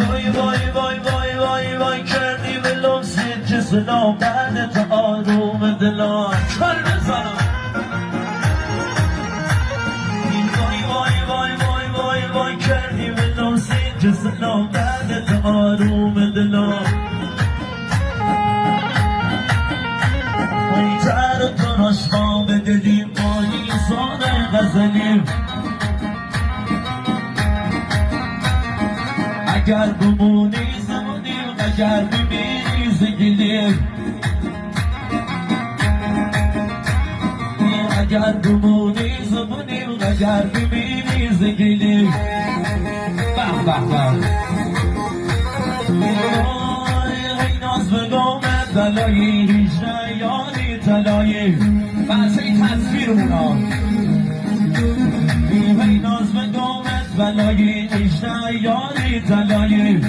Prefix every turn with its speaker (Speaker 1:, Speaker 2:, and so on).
Speaker 1: وای وای وای وای وای وای کردی به لمسید که سلام بعد تا آروم دلان چل بزنم. وای وای وای وای وای وای کردی به لمسید که سلام بعد تا آروم دلان. وای تر و تراش ما بدهیم ماهی سانه غزلیم. اگر بمونی زمونیم اگر بمیری زگلیم. اگر بمونی زمونیم اگر بمیری زگلیم. به به به ای ناز به گامت بلایی هیچ یاری تلایی بچه تصویرمونا. ای ناز به گامت بلایی هیچ یاری تلایی